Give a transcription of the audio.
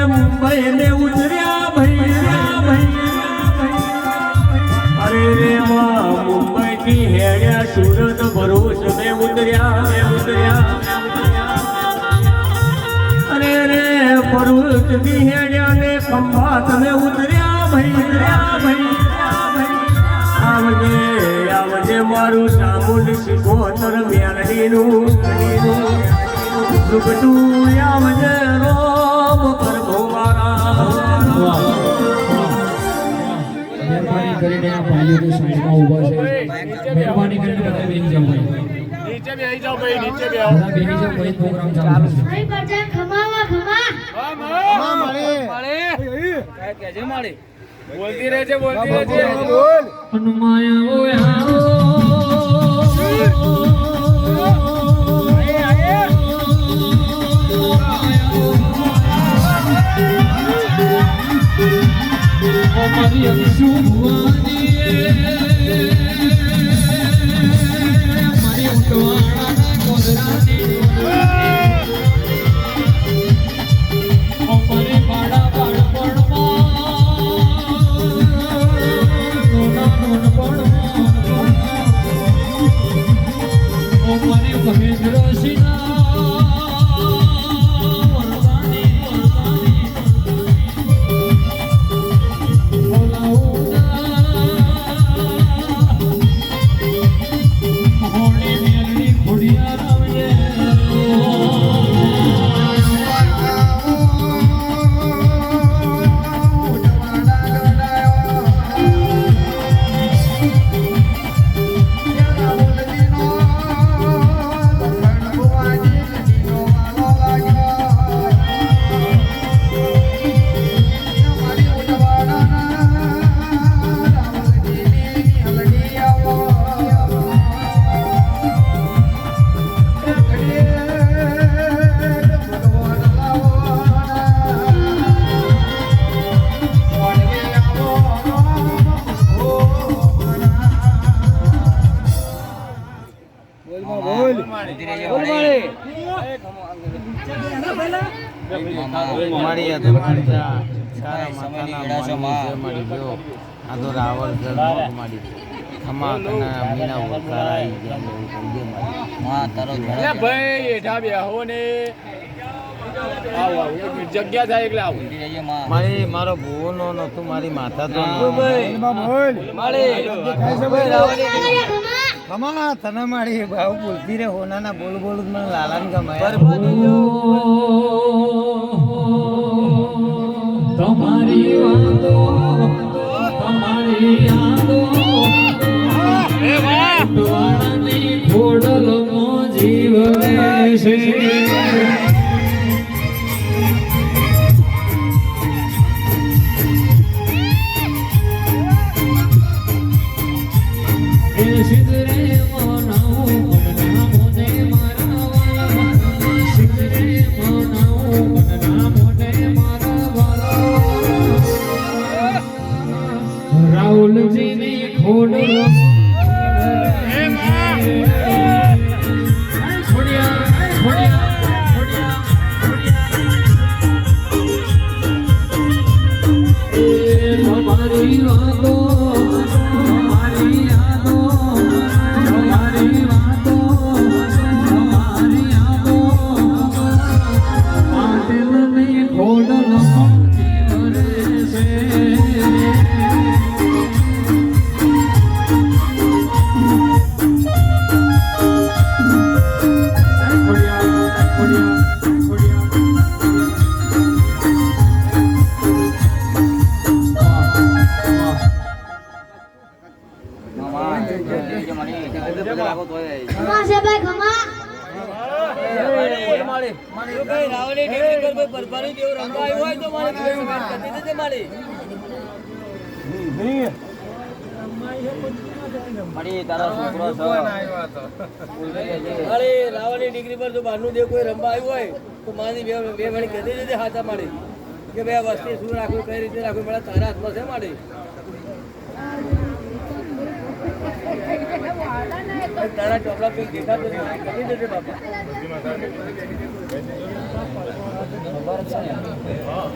मुंबई ने उतरिया भैया अरे रे मुंबई की हेड़िया सूरत भरूच में उतरिया अरे रे भरूच की हेड़िया ने खंभात में उतरिया भैया आवजे मारू चामुंड सिकोतर म्यालडी नु दुगटू आवजे रोम पर भोमारा મહેરબાની કરીને આ ભાઈઓ જે સાઈડમાં ઊભા છે મહેરબાની કરીને બધા બેસી જાઓ ભાઈ નીચે બેસી જાઓ ભાઈ નીચે બેસો બધા બેસી જાઓ ભાઈ પ્રોગ્રામ ચાલુ છે ભાઈ બજા ખમા માળે કેજે માળે બોલતી રહેજે બોલ હનુમાયા ઓય હારો મારી અંશુવાની મારી ઉટવાળાના ગોદરાની અમારે પાડા પાડપણમાં મહેન્દ્ર સિંહ જગ્યા થાય એટલે આવો મારો ભૂવો નો નતું મારી માથા તો ખમા તને મારી ભાવ બોલતી રે હોનાના બોલ મને લાલાન ગમાય તમારી વાતો તમારી યાદો વાળાની ખોડલમાં જીવ રહેશે રાહુલજીની ખોડ તમારી વાતો તમારી યાદો તમારી વાતો તમારી યાદો પાટીલની ખોડ હોય તો મારે ઘરે વાત કરી દેજે મારી. મારી તારા છોકરો છે. અરે રાવણની ડિગ્રી પર જો બહારનું દેવ કોઈ રમવા આવ્યું હોય તો મારી બે મણી કહી દેજે હાથા મારી કે ભાઈ આ વસ્તી શું રાખવું કઈ રીતે રાખવું પેલા તારા હાથમાં છે મારી. તારા ચોપડા કોઈ દેખાતું નહીં કહી દેજે બાપા. ખબર છે ને? હા.